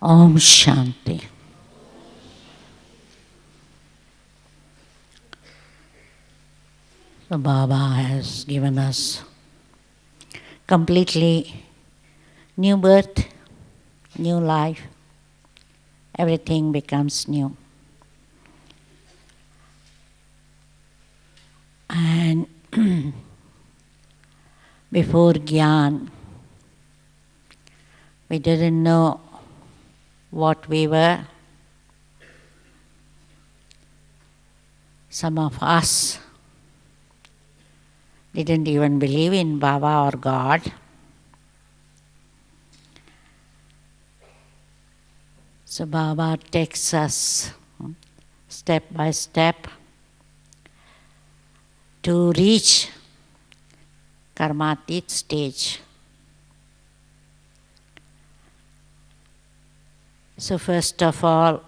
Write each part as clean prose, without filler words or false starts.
Om Shanti. So Baba has given us completely new birth, new life. Everything becomes new. And before Gyan, we didn't know what we were. Some of us didn't even believe in Baba or God. So Baba takes us step by step to reach Karmateet stage. So first of all,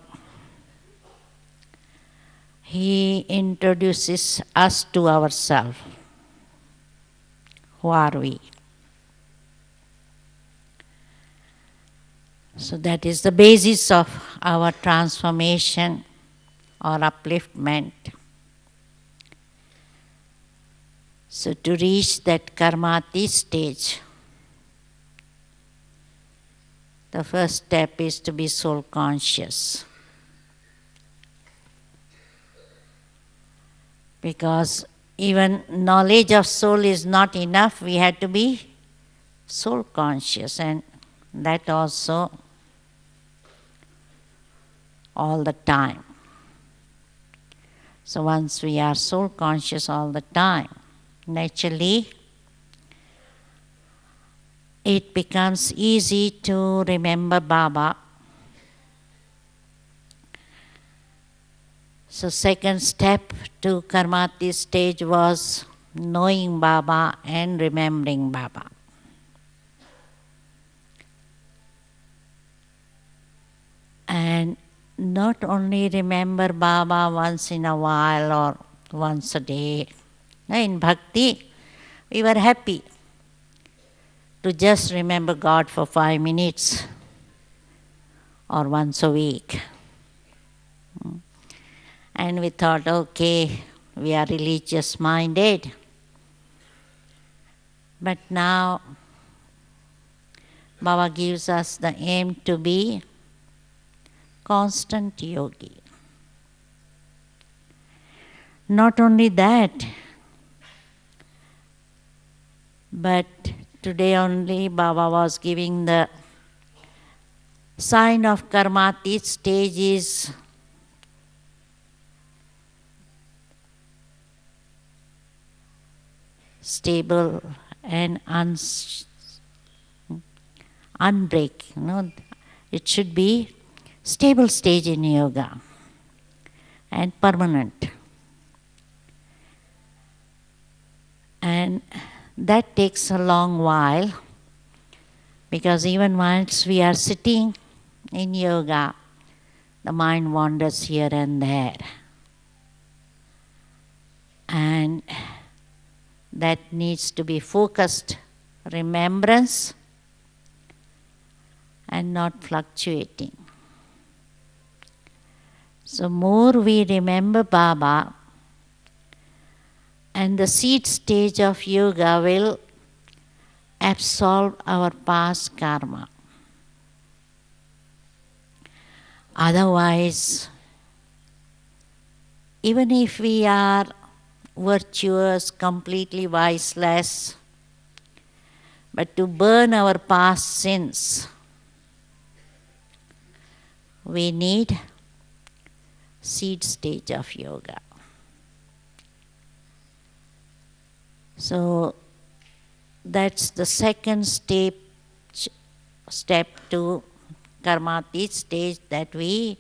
he introduces us to ourselves. Who are we? So that is the basis of our transformation or upliftment. So to reach that Karmateet stage, the first step is to be soul conscious. Because even knowledge of soul is not enough, we have to be soul conscious, and that also all the time. So once we are soul conscious all the time, naturally it becomes easy to remember Baba. So second step to Karmateet stage was knowing Baba and remembering Baba. And not only remember Baba once in a while or once a day. In Bhakti, we were happy to just remember God for 5 minutes or once a week. And we thought, okay, we are religious minded. But now Baba gives us the aim to be constant yogi. Not only that, but today only Baba was giving the sign of Karmateet stage is stable and unbreak. It should be stable stage in yoga and permanent. And that takes a long while, because even once we are sitting in yoga, the mind wanders here and there. And that needs to be focused remembrance and not fluctuating. So more we remember Baba, and the seed stage of yoga will absolve our past karma. Otherwise, even if we are virtuous, completely viceless, but to burn our past sins, we need seed stage of yoga. So that's the second step to Karmateet stage, that we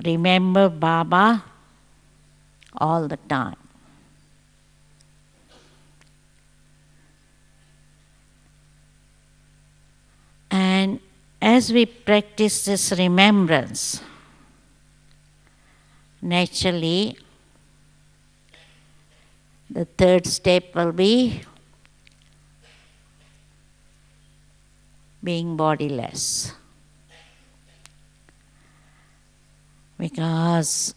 remember Baba all the time. And as we practice this remembrance, naturally the third step will be being bodiless. because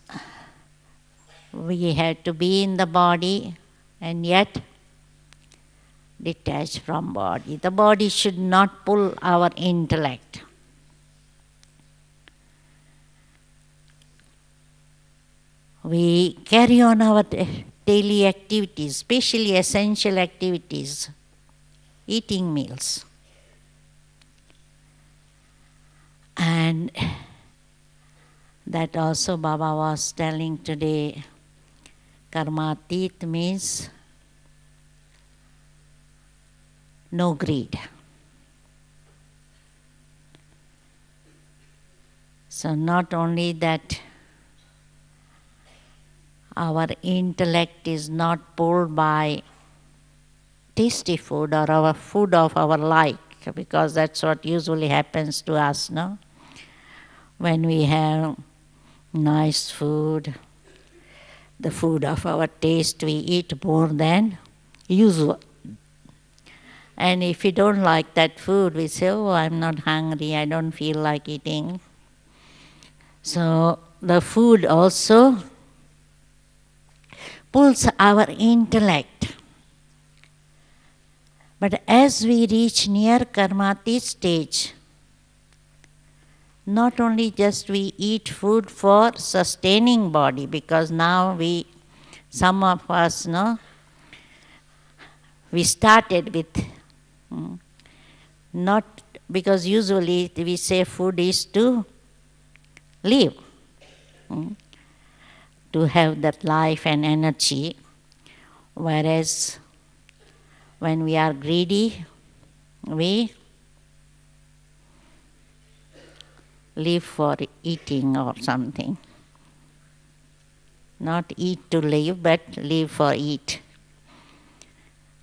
we had to be in the body and yet detached from body. The body should not pull our intellect. We carry on our daily activities, especially essential activities, eating meals. And that also Baba was telling today, Karmateet means no greed. So not only that our intellect is not pulled by tasty food or our food of our like, because that's what usually happens to us, no? When we have nice food, the food of our taste, we eat more than usual. And if we don't like that food, we say, oh, I'm not hungry, I don't feel like eating. So the food also pulls our intellect. But as we reach near Karmateet stage, not only just we eat food for sustaining body, because now some of us, we started with, not because usually we say food is to live, to have that life and energy, whereas when we are greedy, we live for eating or something. Not eat to live, but live for eat.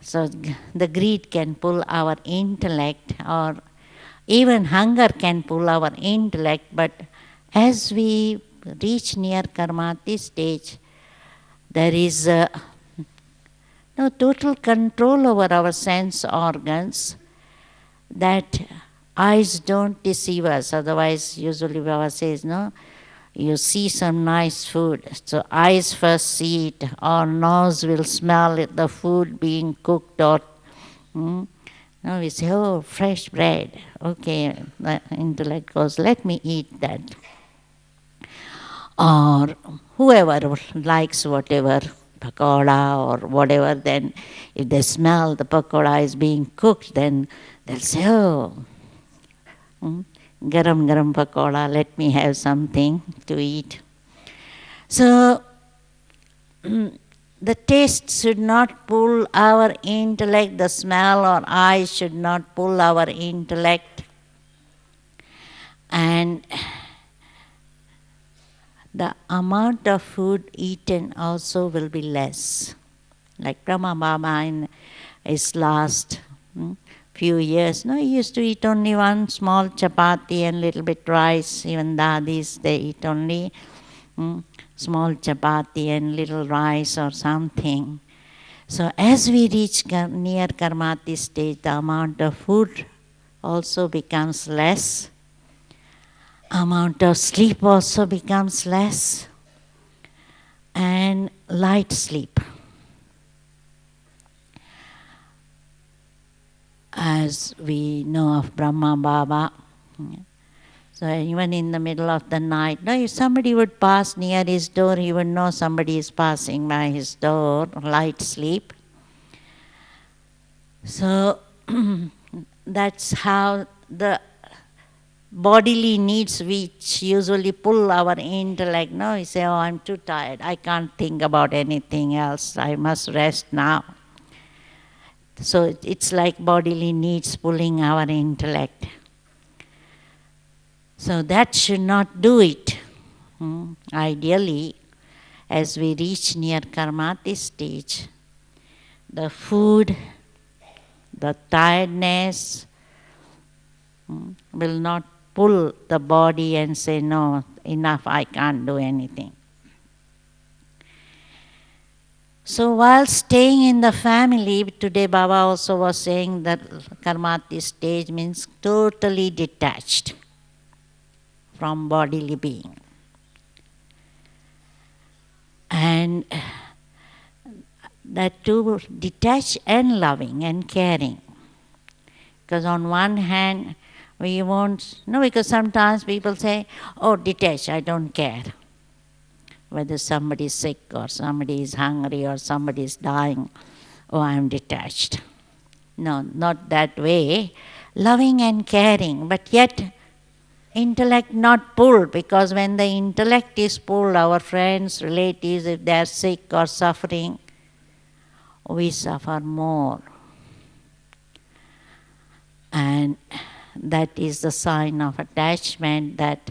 So the greed can pull our intellect, or even hunger can pull our intellect, but as we reach near Karmateet stage, there is no total control over our sense organs, that eyes don't deceive us. Otherwise, usually Baba says, you see some nice food, so eyes first see it, or nose will smell it, the food being cooked, or now we say, oh, fresh bread. Okay, the intellect goes, let me eat that. Or whoever likes whatever, pakoda or whatever, then if they smell the pakoda is being cooked, then they'll say, oh, garam garam pakoda, let me have something to eat. So the taste should not pull our intellect, the smell or eyes should not pull our intellect. And the amount of food eaten also will be less. Like Brahma Baba in his last few years, he used to eat only one small chapati and little bit rice. Even dadis, they eat only small chapati and little rice or something. So as we reach near Karmateet stage, the amount of food also becomes less. Amount of sleep also becomes less, and light sleep. As we know of Brahma Baba, so even in the middle of the night, if somebody would pass near his door, he would know somebody is passing by his door, light sleep. So that's how the bodily needs which usually pull our intellect, we say, oh, I'm too tired, I can't think about anything else, I must rest now. So it's like bodily needs pulling our intellect. So that should not do it. Ideally, as we reach near Karmateet stage, the food, the tiredness will not pull the body and say, no, enough, I can't do anything. So while staying in the family, today Baba also was saying that Karmateet stage means totally detached from bodily being. And that too detached and loving and caring. Because on one hand, we won't, no, because sometimes people say, oh, detached, I don't care. Whether somebody is sick or somebody is hungry or somebody is dying, oh, I am detached. No, not that way. Loving and caring, but yet intellect not pulled, because when the intellect is pulled, our friends, relatives, if they are sick or suffering, we suffer more. And that is the sign of attachment, that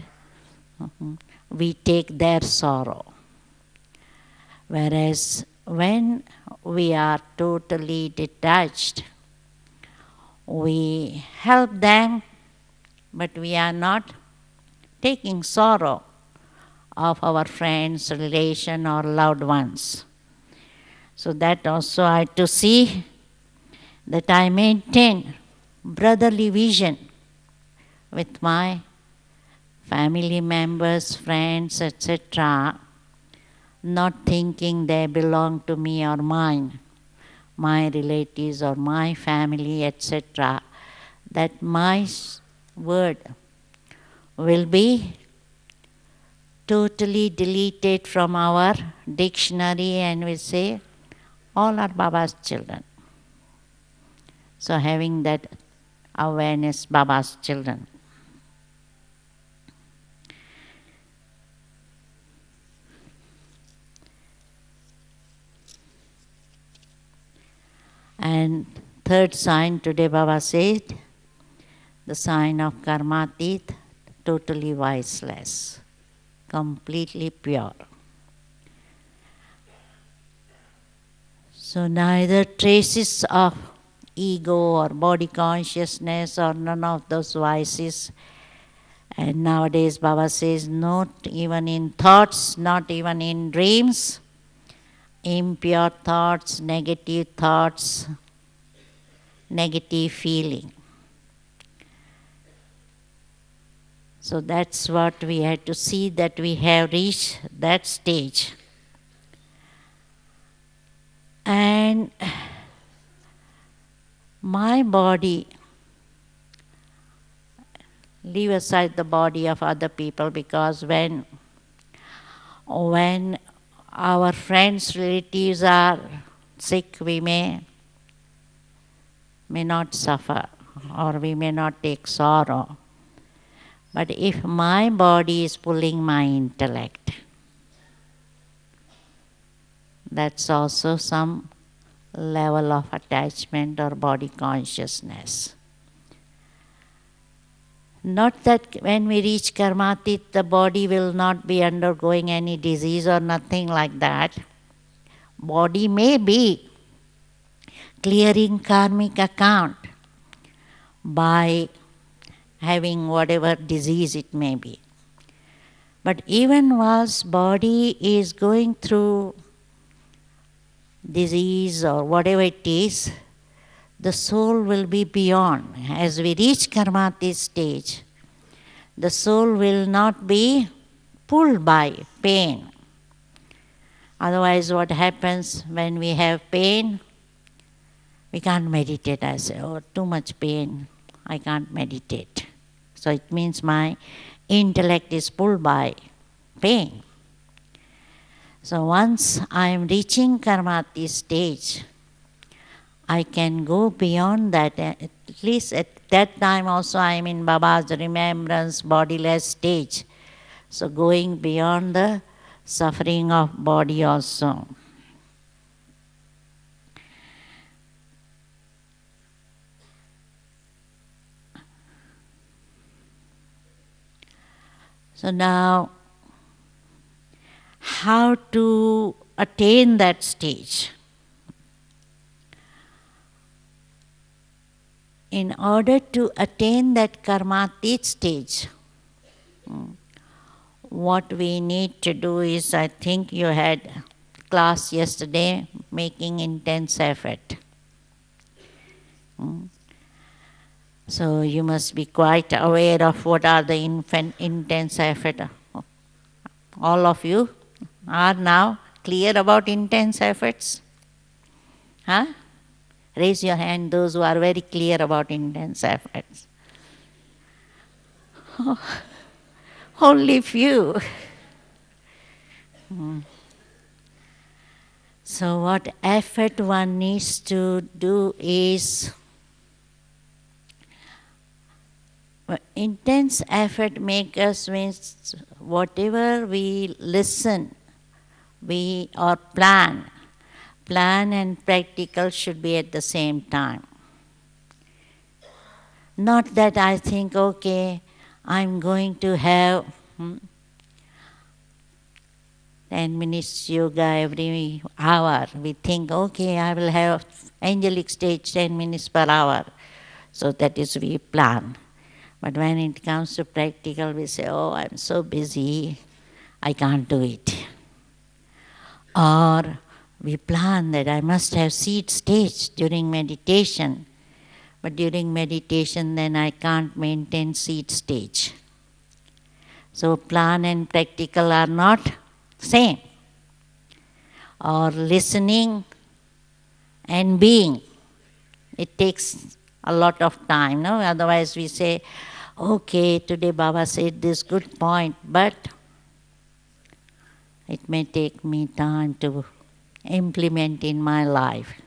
we take their sorrow. Whereas when we are totally detached, we help them, but we are not taking sorrow of our friends, relation, or loved ones. So that also I have to see that I maintain brotherly vision with my family members, friends, etc., not thinking they belong to me or mine, my relatives or my family, etc., that my word will be totally deleted from our dictionary, and we say, all are Baba's children. So having that awareness, Baba's children. And third sign today Baba said, the sign of Karmateet, totally viceless, completely pure. So neither traces of ego or body consciousness or none of those vices. And nowadays Baba says, not even in thoughts, not even in dreams, impure thoughts, negative feeling. So that's what we had to see, that we have reached that stage. And my body, leave aside the body of other people, because when our friends, relatives are sick, we may not suffer or we may not take sorrow. But if my body is pulling my intellect, that's also some level of attachment or body consciousness. Not that when we reach Karmateet, the body will not be undergoing any disease or nothing like that. Body may be clearing karmic account by having whatever disease it may be. But even whilst body is going through disease or whatever it is, the soul will be beyond. As we reach Karmateet stage, the soul will not be pulled by pain. Otherwise, what happens when we have pain? We can't meditate. I say, oh, too much pain, I can't meditate. So it means my intellect is pulled by pain. So once I am reaching Karmateet stage, I can go beyond that. At least at that time also I am in Baba's remembrance, bodiless stage. So going beyond the suffering of body also. So now, how to attain that stage? In order to attain that Karmateet stage, what we need to do is, I think you had class yesterday, making intense effort. So you must be quite aware of what are the intense effort. All of you are now clear about intense efforts? Huh? Raise your hand, those who are very clear about intense efforts. Only few. So what effort one needs to do is, intense effort make us means whatever we listen, we or plan and practical should be at the same time. Not that I think, okay, I'm going to have 10 minutes yoga every hour. We think, okay, I will have angelic stage 10 minutes per hour. So that is we plan. But when it comes to practical, we say, oh, I'm so busy, I can't do it. Or we plan that I must have seed stage during meditation. But during meditation, then I can't maintain seed stage. So plan and practical are not same. Or listening and being. It takes a lot of time, no? Otherwise we say, okay, today Baba said this good point, but it may take me time to implement in my life.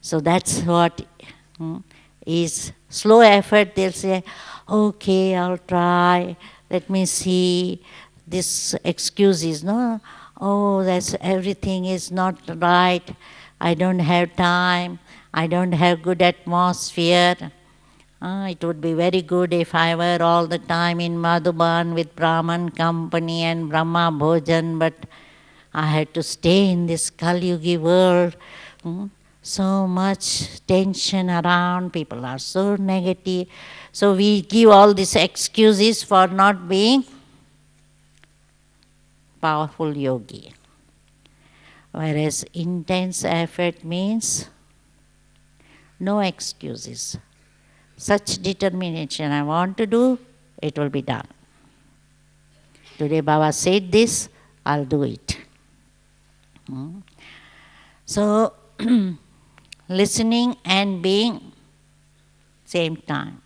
So that's what is slow effort. They'll say, okay, I'll try, let me see. This excuses, no? Oh, that's everything is not right. I don't have time. I don't have good atmosphere. It would be very good if I were all the time in Madhuban with Brahman company and Brahma Bhojan, but I had to stay in this Kali-yugi world. So much tension around, people are so negative. So we give all these excuses for not being powerful yogi. Whereas intense effort means no excuses. Such determination, I want to do, it will be done. Today Baba said this, I'll do it. So, listening and being, same time.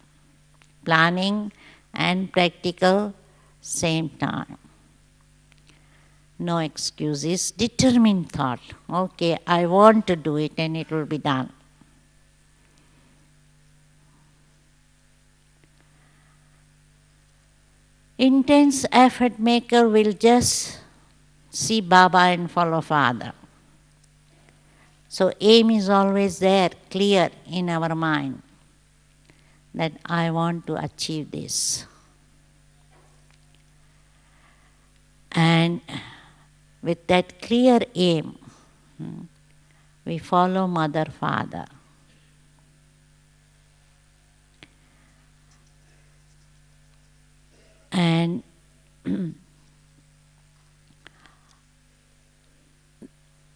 Planning and practical, same time. No excuses, determined thought. Okay, I want to do it and it will be done. Intense effort maker will just see Baba and follow Father. So aim is always there, clear in our mind, that I want to achieve this. And with that clear aim, we follow Mother, Father. And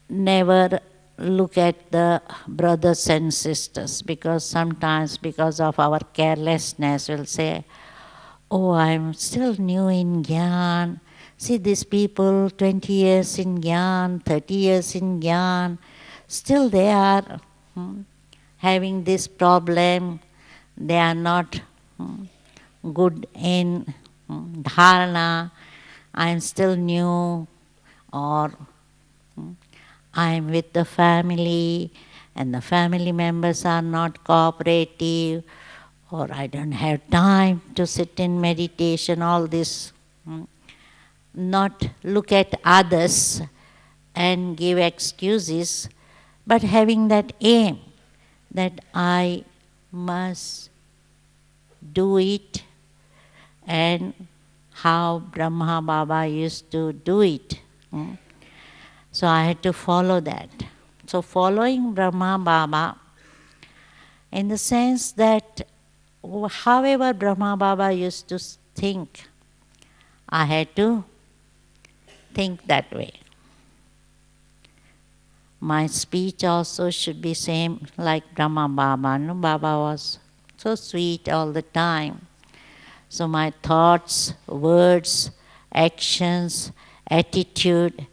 never look at the brothers and sisters, because sometimes because of our carelessness we'll say, oh, I'm still new in Gyan. See these people, 20 years in Gyan, 30 years in Gyan, still they are having this problem. They are not good in dharana. I'm still new, or I'm with the family and the family members are not cooperative, or I don't have time to sit in meditation, all this. Not look at others and give excuses, but having that aim that I must do it, and how Brahma Baba used to do it. So I had to follow that. So following Brahma Baba in the sense that however Brahma Baba used to think, I had to think that way. My speech also should be same like Brahma Baba. No, Baba was so sweet all the time. So my thoughts, words, actions, attitude,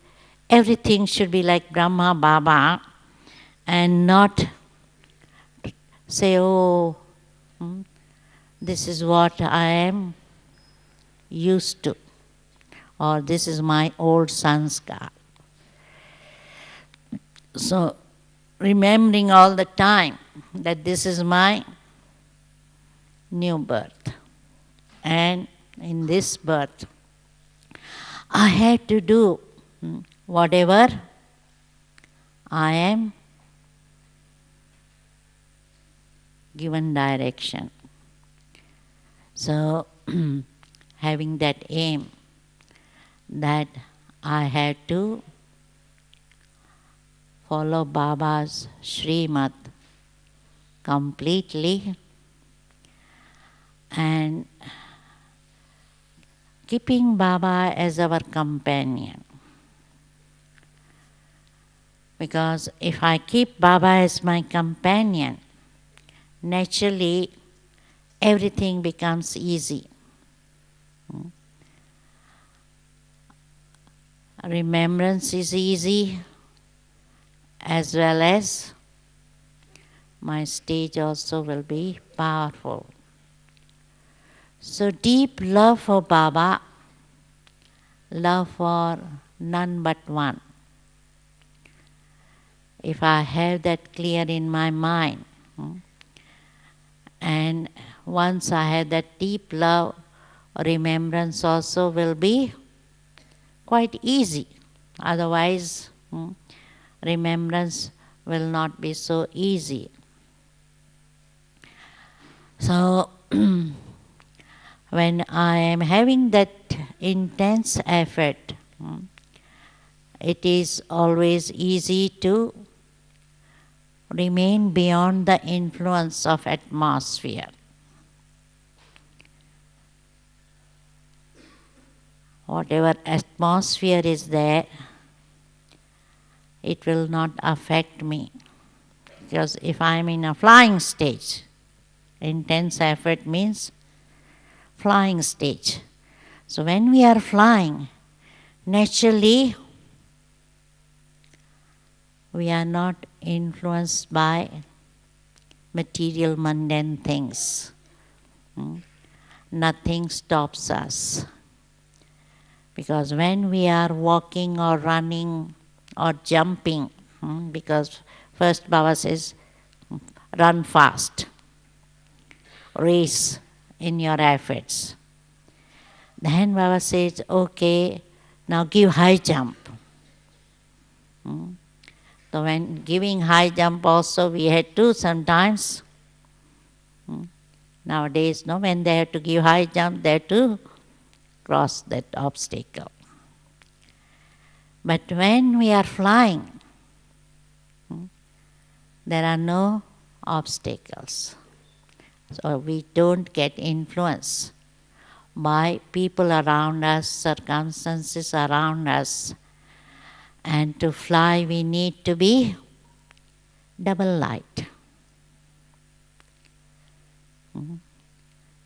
everything should be like Brahma Baba and not say, oh, this is what I am used to, or this is my old sanskar. So, remembering all the time that this is my new birth. And in this birth, I had to do whatever I am given direction. So, having that aim that I had to follow Baba's Srimad completely and keeping Baba as our companion. Because if I keep Baba as my companion, naturally everything becomes easy. Remembrance is easy, as well as my stage also will be powerful. So deep love for Baba, love for none but one. If I have that clear in my mind, and once I have that deep love, remembrance also will be quite easy. Otherwise, remembrance will not be so easy. So, when I am having that intense effort, it is always easy to remain beyond the influence of atmosphere. Whatever atmosphere is there, it will not affect me. Because if I am in a flying stage, intense effort means flying stage. So when we are flying, naturally we are not influenced by material mundane things. Nothing stops us. Because when we are walking or running or jumping, because first Baba says, run fast, race in your efforts. Then Baba says, okay, now give high jump. So when giving high jump also we had to sometimes, nowadays, when they have to give high jump, they have to cross that obstacle. But when we are flying, there are no obstacles. So we don't get influenced by people around us, circumstances around us. And to fly, we need to be double light.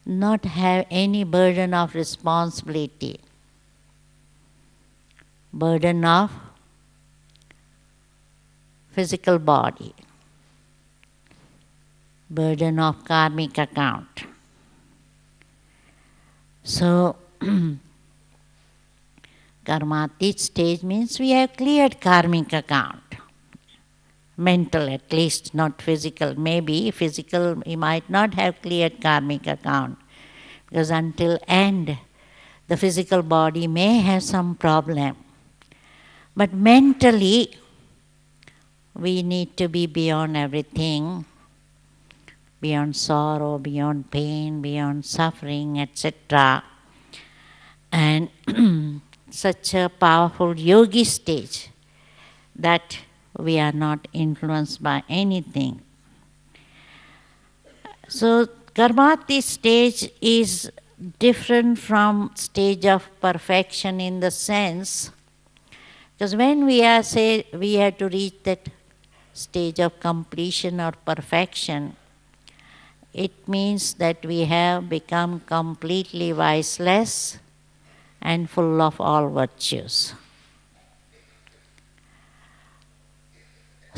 Not have any burden of responsibility, burden of physical body, burden of karmic account. So, Karmateet stage means we have cleared karmic account. Mental at least, not physical. Maybe physical we might not have cleared karmic account. Because until end, the physical body may have some problem. But mentally, we need to be beyond everything, beyond sorrow, beyond pain, beyond suffering, etc. And such a powerful yogi stage that we are not influenced by anything. So Karmateet stage is different from stage of perfection in the sense, because when we are say we have to reach that stage of completion or perfection, it means that we have become completely viceless and full of all virtues.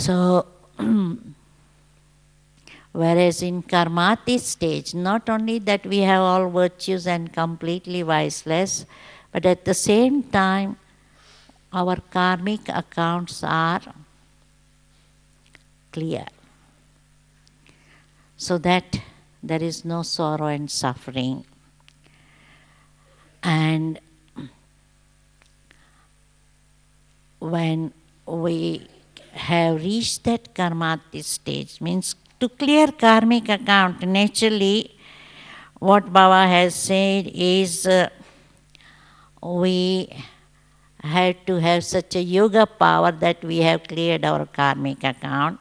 So, whereas in Karmateet stage, not only that we have all virtues and completely viceless, but at the same time, our karmic accounts are clear, so that there is no sorrow and suffering. And when we have reached that Karmateet stage, means to clear karmic account, naturally, what Baba has said is we have to have such a yoga power that we have cleared our karmic account.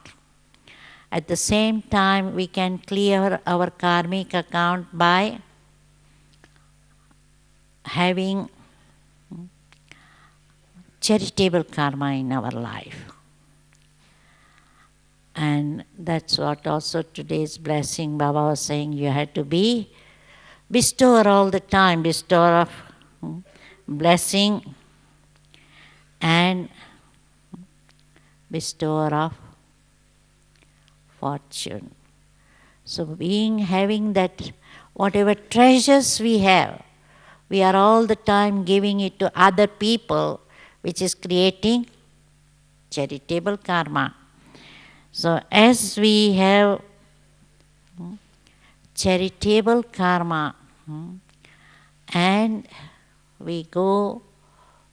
At the same time, we can clear our karmic account by having charitable karma in our life. And that's what also today's blessing Baba was saying, you have to be bestower all the time, bestower of blessing and bestower of fortune. So having that, whatever treasures we have, we are all the time giving it to other people, which is creating charitable karma. So as we have charitable karma and we go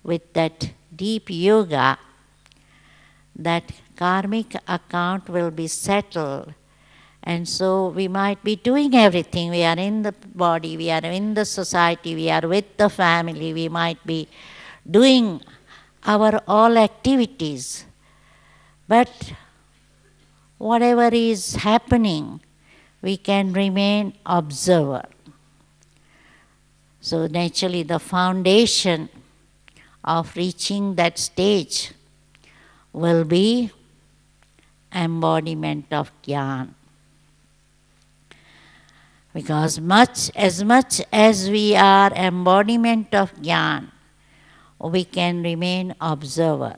with that deep yoga, that karmic account will be settled. And so we might be doing everything. We are in the body, we are in the society, we are with the family, we might be doing our all activities. But whatever is happening, we can remain observer. So naturally the foundation of reaching that stage will be embodiment of jnana. Because as much as we are embodiment of jnana, we can remain observer.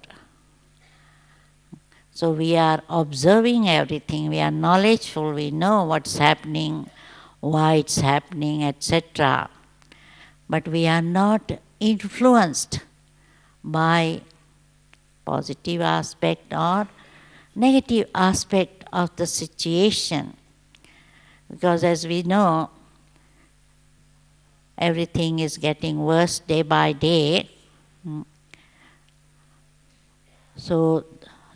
So we are observing everything, we are knowledgeful, we know what's happening, why it's happening, etc. But we are not influenced by positive aspect or negative aspect of the situation. Because as we know, everything is getting worse day by day. So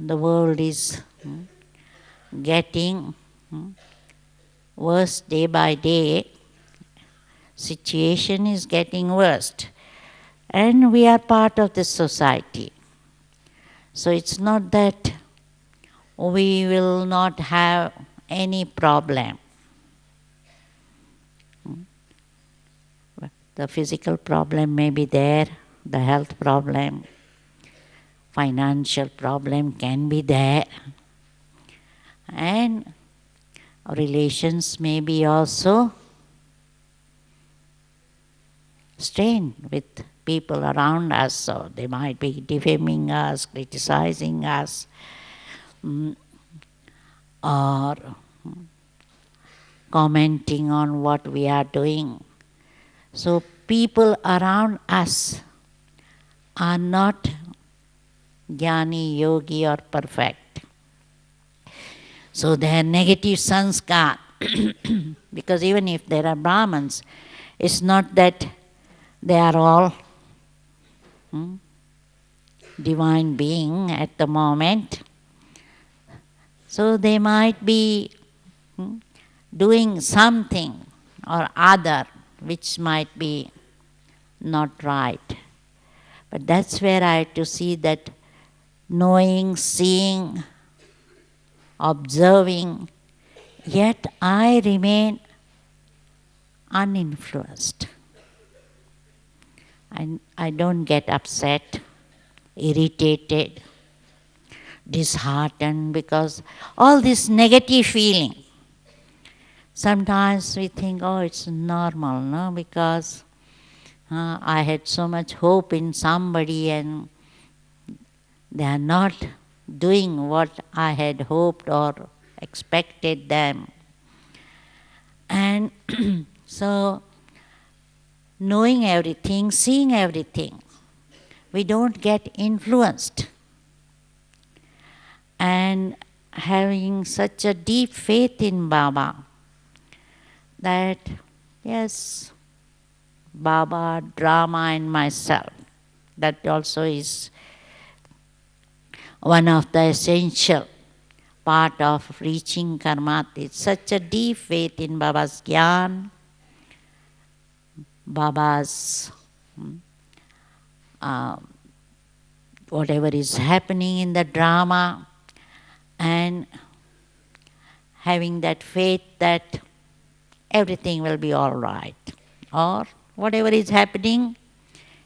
the world is getting worse day by day. Situation is getting worse. And we are part of this society. So it's not that we will not have any problem. The physical problem may be there, the health problem, financial problem can be there, and relations may be also strained with people around us. So they might be defaming us, criticizing us, or commenting on what we are doing. So people around us are not jnani, yogi or perfect. So they are negative sanskar. Because even if there are Brahmins, it's not that they are all divine being at the moment. So they might be doing something or other which might be not right. But that's where I have to see that knowing, seeing, observing, yet I remain uninfluenced. I don't get upset, irritated, disheartened, because all this negative feeling, sometimes we think, oh, it's normal, no? Because I had so much hope in somebody and they are not doing what I had hoped or expected them. And so, knowing everything, seeing everything, we don't get influenced. And having such a deep faith in Baba that, yes, Baba, drama, and myself, that also is one of the essential part of reaching Karmateet. Such a deep faith in Baba's Gyan, Baba's whatever is happening in the drama, and having that faith that everything will be all right, or whatever is happening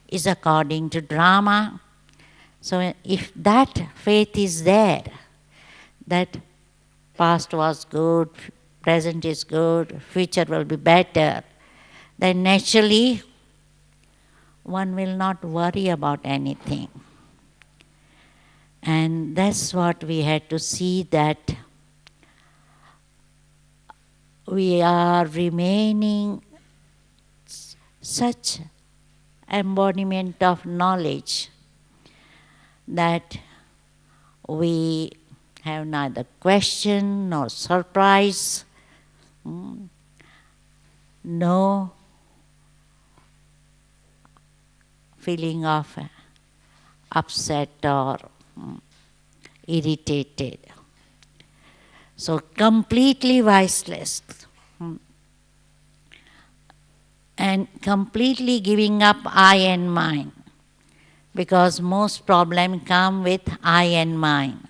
is according to drama. So if that faith is there, that past was good, present is good, future will be better, then naturally one will not worry about anything. And that's what we had to see, that we are remaining such embodiment of knowledge that we have neither question nor surprise, no feeling of upset or irritated. So completely voiceless and completely giving up I and mine, because most problems come with I and mine.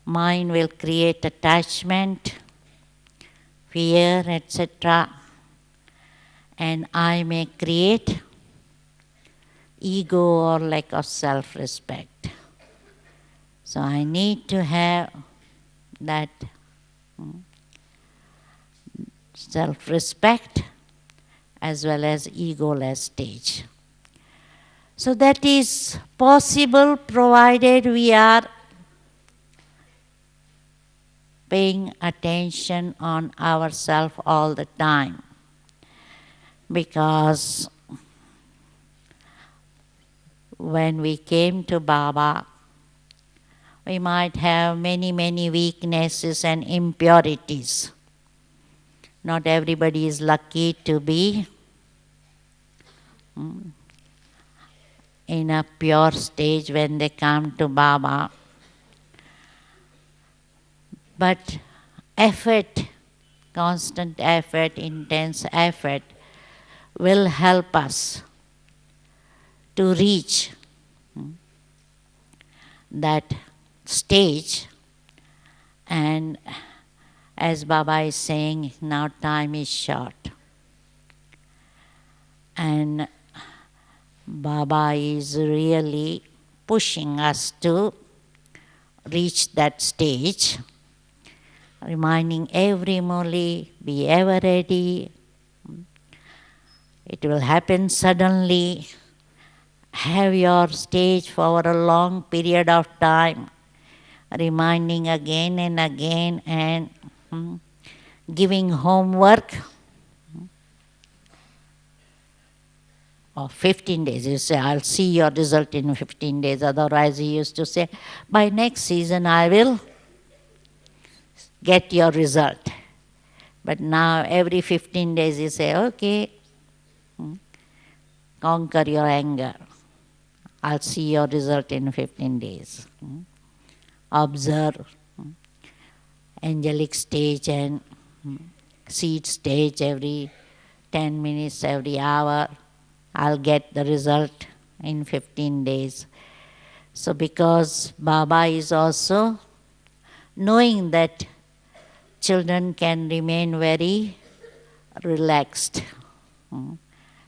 Mind will create attachment, fear, etc. And I may create ego or lack of self-respect. So I need to have that self-respect as well as egoless stage. So that is possible provided we are paying attention on ourselves all the time. Because when we came to Baba, we might have many, many weaknesses and impurities. Not everybody is lucky to be in a pure stage when they come to Baba. But effort, constant effort, intense effort will help us to reach that stage. And as Baba is saying, now time is short. And Baba is really pushing us to reach that stage, reminding every muli, be ever ready. It will happen suddenly. Have your stage for a long period of time, reminding again and again, and giving homework of 15 days. You say, I'll see your result in 15 days. Otherwise, he used to say, by next season I will get your result. But now every 15 days you say, okay, conquer your anger. I'll see your result in 15 days. Observe angelic stage and seed stage every 10 minutes, every hour. I'll get the result in 15 days. So because Baba is also knowing that children can remain very relaxed.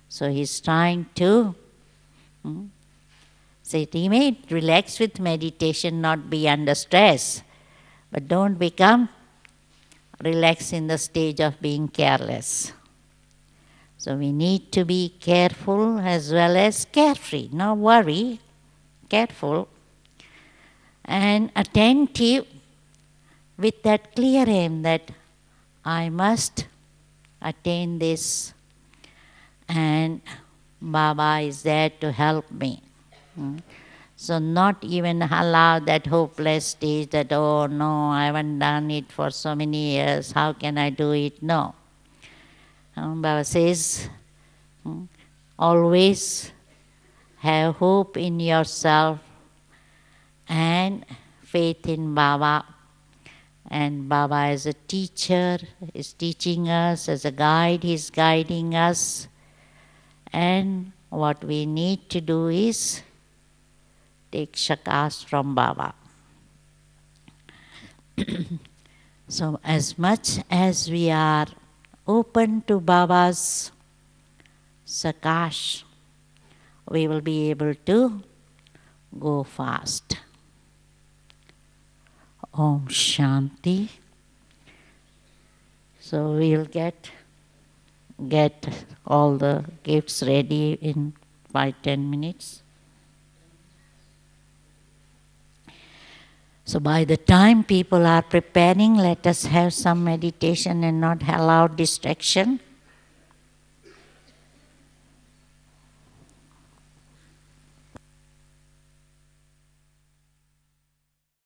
So he's trying to say, remain relaxed with meditation, not be under stress. But don't become relaxed in the stage of being careless. So we need to be careful as well as carefree. No worry, careful, and attentive with that clear aim that I must attain this, and Baba is there to help me. So not even allow that hopeless stage that, oh no, I haven't done it for so many years, how can I do it? No. Baba says, always have hope in yourself and faith in Baba. And Baba as a teacher is teaching us, as a guide he is guiding us. And what we need to do is take shakas from Baba. So as much as we are open to Baba's sakash, we will be able to go fast. Om Shanti. So we'll get all the gifts ready in 5-10 minutes. So by the time people are preparing, let us have some meditation and not allow distraction.